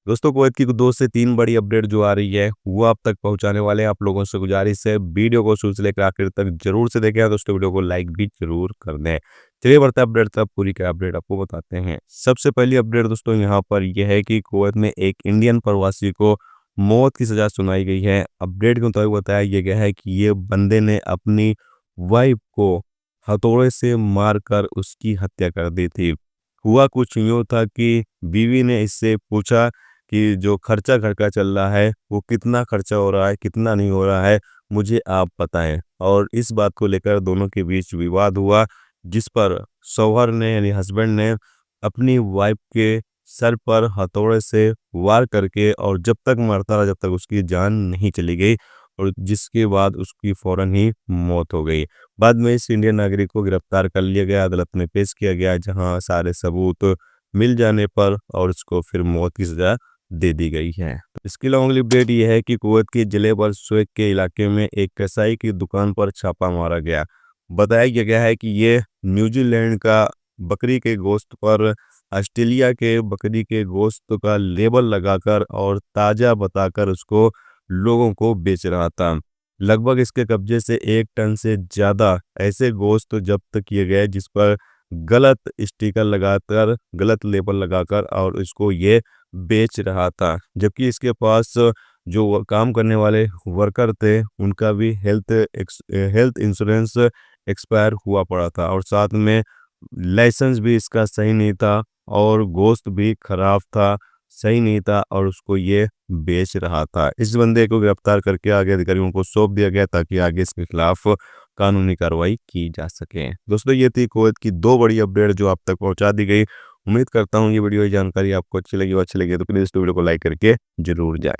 दोस्तों कुवैत की 2 से 3 बड़ी अपडेट जो आ रही है वो आप तक पहुंचाने वाले हैं। आप लोगों से गुजारिश है वीडियो को शुरू से लेकर आखिर तक जरूर से देखें। दोस्तों वीडियो को लाइक भी जरूर कर दें। चलिए बढ़ते हैं अपडेट तक पूरी का अपडेट आपको बताते हैं। सबसे पहली अपडेट दोस्तों यहाँ पर यह है कि कुवैत में एक इंडियन प्रवासी को मौत की सजा सुनाई गई है। अपडेट के मुताबिक बताया गया है कि ये बंदे ने अपनी वाइफ को हथौड़े से मारकर उसकी हत्या कर दी थी। हुआ कुछ यूं था कि बीवी ने इससे पूछा कि जो खर्चा घर का चल रहा है वो कितना खर्चा हो रहा है, कितना नहीं हो रहा है, मुझे आप बताएं। और इस बात को लेकर दोनों के बीच विवाद हुआ, जिस पर शौहर ने यानी हस्बैंड ने अपनी वाइफ के सर पर हथौड़े से वार करके और जब तक मारता रहा जब तक उसकी जान नहीं चली गई, और जिसके बाद उसकी फौरन ही मौत हो गई। बाद में इस इंडियन नागरिक को गिरफ्तार कर लिया गया, अदालत में पेश किया गया, जहां सारे सबूत मिल जाने पर और उसको फिर मौत की सजा दे दी गई है। इसके अलावा अगली अपडेट यह है कि कुवैत के जिले पर सुएग के इलाके में एक कसाई की दुकान पर छापा मारा गया। बताया गया है कि ये न्यूजीलैंड का बकरी के गोश्त पर ऑस्ट्रेलिया के बकरी के गोश्त का लेबल लगाकर और ताज़ा बताकर उसको लोगों को बेच रहा था। लगभग इसके कब्जे से 1 टन से ज़्यादा ऐसे गोश्त जब्त किए गए, जिस पर गलत स्टिकर लगाकर, गलत लेबल लगाकर और इसको ये बेच रहा था। जबकि इसके पास जो काम करने वाले वर्कर थे उनका भी हेल्थ इंश्योरेंस एक्सपायर हुआ पड़ा था, और साथ में लाइसेंस भी इसका सही नहीं था, और गोश्त भी खराब था, सही नहीं था, और उसको ये बेच रहा था। इस बंदे को गिरफ्तार करके आगे अधिकारियों को सौंप दिया गया ताकि आगे इसके खिलाफ कानूनी कार्रवाई की जा सके। दोस्तों ये थी कुवैत की 2 बड़ी अपडेट जो आप तक पहुंचा दी गई। उम्मीद करता हूँ ये वीडियो जानकारी आपको अच्छी लगी तो प्लीज़ इस वीडियो को लाइक करके जरूर जाएं।